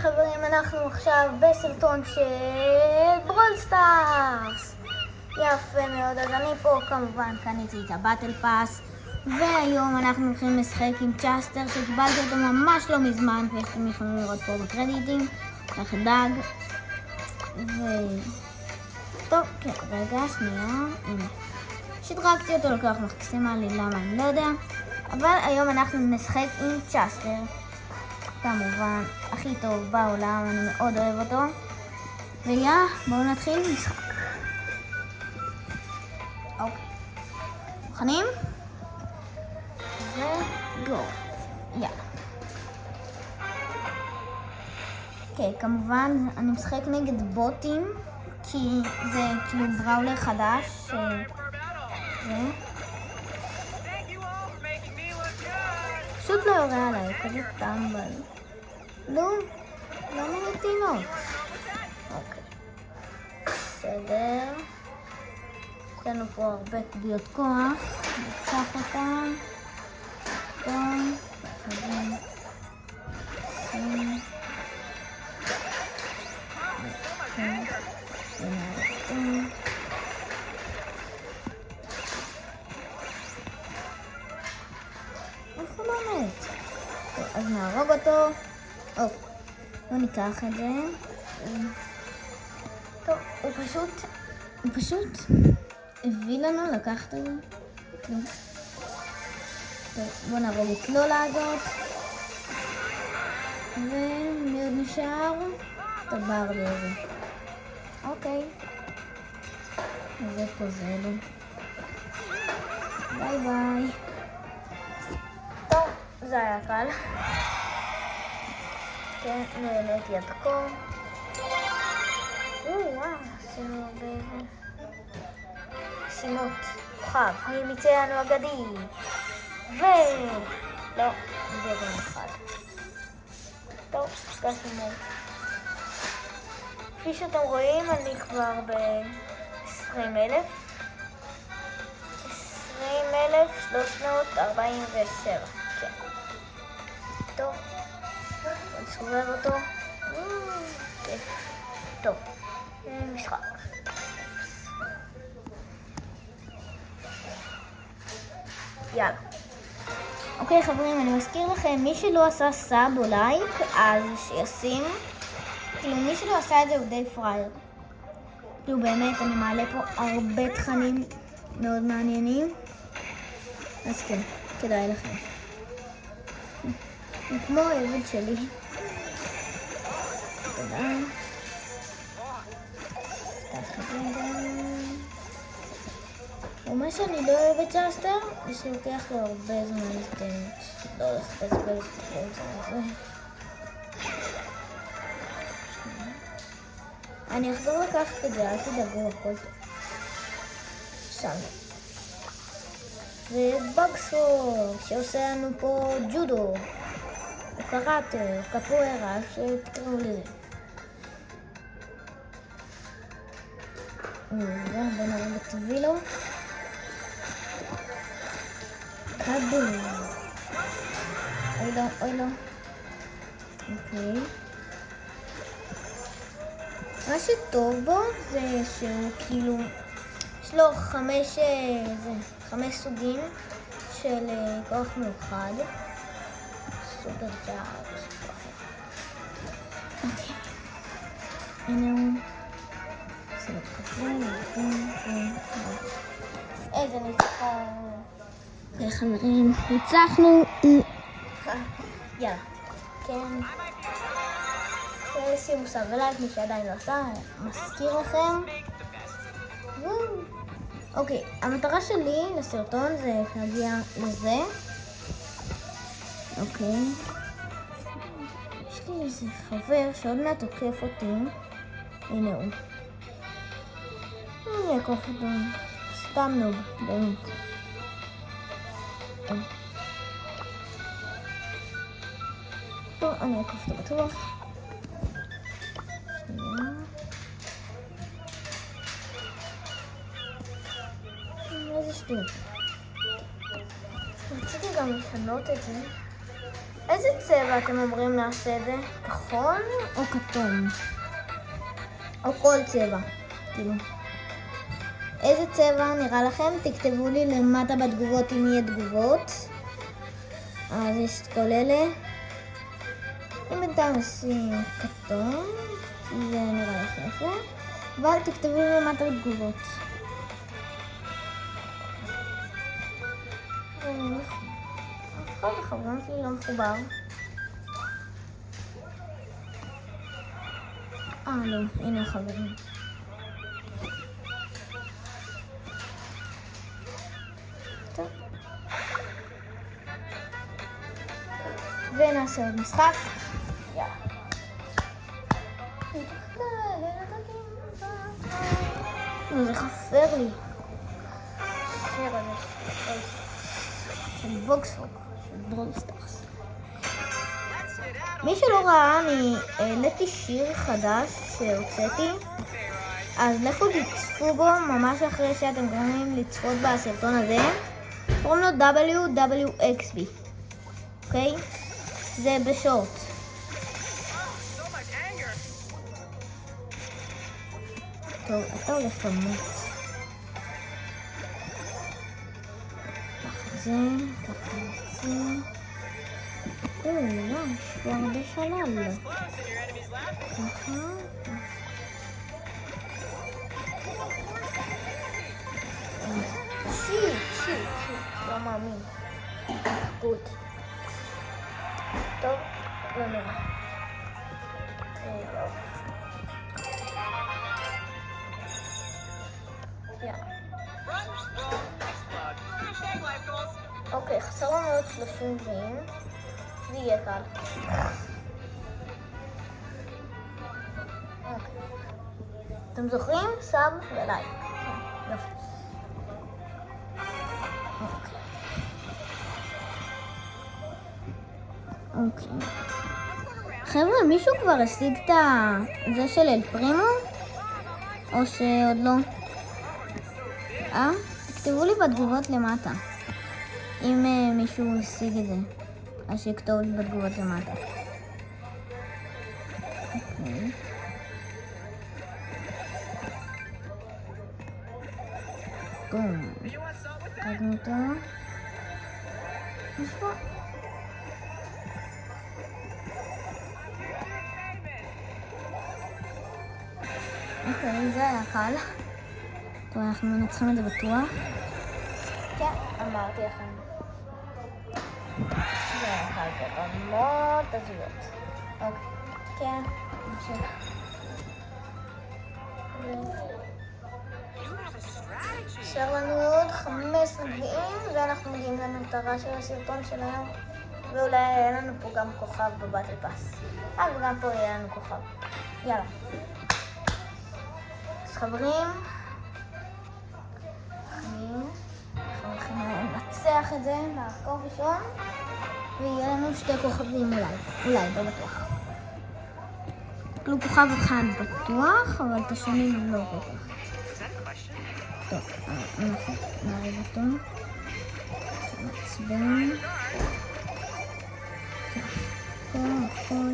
חברים, אנחנו עכשיו בסרטון של ברול סטארס. יפה מאוד, אז אני פה כמובן קניתי את הבטל פאס, והיום אנחנו הולכים לשחק עם צ'סטר שקיבלתי אותו ממש לא מזמן, ואתם יכולים לראות פה בקרדיטים, כך דג. טוב, כן, רגע, שנייה, הנה. שדרגתי אותו לכוח מקסימלי, למה אני לא יודע, אבל היום אנחנו נשחק עם צ'סטר. כמובן, הכי טוב בעולם, אני מאוד אוהב אותו. ויאללה, בואו נתחיל משחק. אוקיי. מוכנים? וגו. יאללה. אוקיי, כמובן, אני משחק נגד בוטים, כי זה כאילו בראולר חדש. זה. פשוט לא יורה עליי, כזה טמבל. לא, לא מנתינות. אוקיי. בסדר. יש לנו פה הרבה קביעות כוח. נפתח אותם. טוב. איפה לא מת? אז נהרוג אותו. בוא ניקח את זה. טוב, הוא פשוט הביא לנו לקחת את זה. טוב, בוא נהרוג את לולה הזאת. ומי עוד נשאר? את הברלי הזה. אוקיי. זה פה זה לו. ביי ביי. טוב, זה היה קל. כן, נהניתי עד כה. וואו, עשינו הרבה שימות. כוכב, מי מיצא לנו אגדי. לא, זה גם אחד. טוב, קשימות. כפי שאתם רואים, אני כבר ב-20,000. 20,347. כן. טוב. נסובב אותו. טוב. משחק. יאללה. אוקיי חברים, אני מזכיר לכם, מי שלא עשה סאב או לייק, אז שישים. כאילו מי שלא עשה את זה הוא די פרייר. כאילו באמת אני מעלה פה הרבה תכנים מאוד מעניינים. אז כן, כדאי לכם. הוא כמו העבד שלי. תודה. ומה שאני לא אוהבת צ'סטר, זה שלוקח לו הרבה זמן להסתיים. לא לחפש בזה. אני אחזור לקחת את זה, אל תדאגו, הכל טוב. שם. ובאגסור, שעושה לנו פה ג'ודו, או קראטה, או קפוארה, שתקראו לזה. בוא נראה בטבילו. כדור. אוי לא. אוקיי. מה שטוב בו זה שהוא כאילו, יש לו 5 סוגים של כוח מיוחד. סופר צ'ארג'. אוקיי. הנה הוא. איזה ניצחון. אוקיי חברים, ניצחנו. יאללה. כן. שימו סאב ולייק, מי שעדיין לא עשה, מזכיר לכם. אוקיי, המטרה שלי לסרטון זה להגיע לזה. אוקיי. יש לי איזה חבר שעוד מעט תוקף אותי. הנה הוא. אני אקוף אותו. סתם נוב, באמת. טוב, אני אקוף אותו בטוח. איזה שטות. רציתי גם לשנות את זה. איזה צבע אתם אומרים נעשה את זה? כחול או כתום? או כל צבע, כאילו. איזה צבע נראה לכם? תכתבו לי למטה בתגובות אם יהיה תגובות. אז יש את כל אלה. אם בינתיים עושים כתום, זה נראה לך יפה. אבל תכתבו לי למטה בתגובות. נכון, החברים שלי לא מחובר. לא, הנה החברים. טוב. ונעשה עוד משחק. יאללה. זה חסר לי. חסר הזה. של בוקספוק. של ברולסטארס. מי שלא ראה, אני העליתי שיר חדש שהוצאתי, אז לכו תצפו בו ממש אחרי שאתם גורמים לצפות בסרטון הזה. קוראים לו WWXB, אוקיי? זה בשורט. טוב, אתה הולך למות. ככה זה, ככה זה. יש פה הרבה שלל. ככה. שיט. לא מאמין. גוד. טוב, לא נורא. אוקיי, חסר לנו עוד 30 ג'ין. זה יהיה קל. אתם זוכרים? סאב ולייק. יופי. אוקיי. חבר'ה, מישהו כבר השיג את זה של אל פרימו? או שעוד לא? תכתבו לי בתגובות למטה. אם מישהו השיג את זה. אז שיכתוב לי בתגובות למטה. אוקיי. בום. קדנו אותו. יש פה. אוקיי, זה היה קל. טוב, אנחנו מנצחים את זה בטוח. כן, אמרתי לכם. זה היה קל ברמות הזויות. אוקיי, כן, נמשיך. נשאר לנו עוד 15 גביעים, ואנחנו מגיעים למטרה של הסרטון של היום. ואולי יהיה לנו פה גם כוכב בבטל פאס. וגם פה יהיה לנו כוכב. יאללה. אז חברים, אנחנו הולכים לנצח את זה מהקור ראשון, ויהיה לנו 2 כוכבים אולי, לא בטוח. כאילו כוכב אחד בטוח, אבל את השני לא בטוח. טוב, אנחנו נעריב אותו. נצבן. פה, הכל.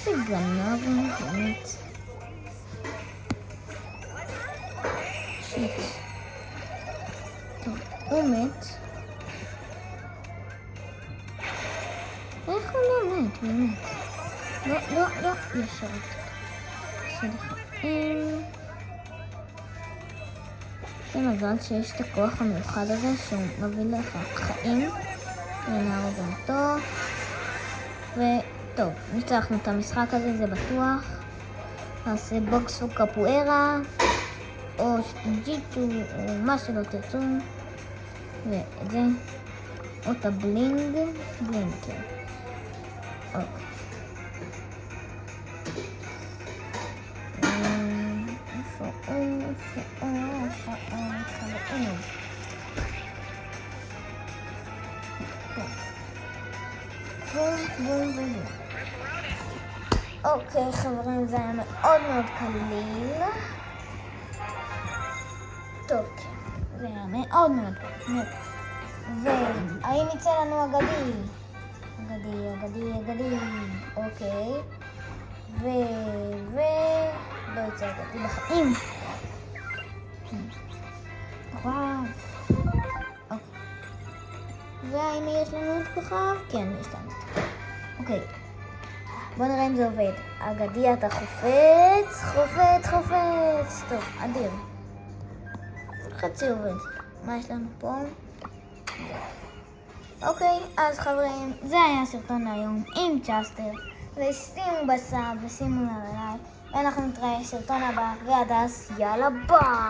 זה גנב, באמת. שיט. טוב, הוא מת. איך הוא לא מת, באמת? לא, ישר אותו. זה מזל שיש את הכוח המיוחד הזה שהוא מביא לך חיים. ונהרוג גם אותו. וטוב, ניצחנו את המשחק הזה, זה בטוח. נעשה בוקספוק קפוארה, או שטינג'יצ'ו, או מה שלא תרצו. ואת זה, או את הבלינג, כן. אוקיי. אוקיי חברים, זה היה מאוד מאוד קליל. טוב, כן. מאוד מאוד קל. והאם יצא לנו אגדי? אגדי. אוקיי. לא יצא אגדי בחיים. וואו. אוקיי. והאם יש לנו את כוכב? כן, יש לנו את כוכב. אוקיי. בוא נראה אם זה עובד. אגדי, אתה חופץ. טוב, אדיר. חצי עובד. מה יש לנו פה? אוקיי, אז חברים, זה היה הסרטון היום עם צ'סטר. ושימו בסאב ושימו לב, ואנחנו נתראה בסרטון הבא, ועד אז יאללה ביי!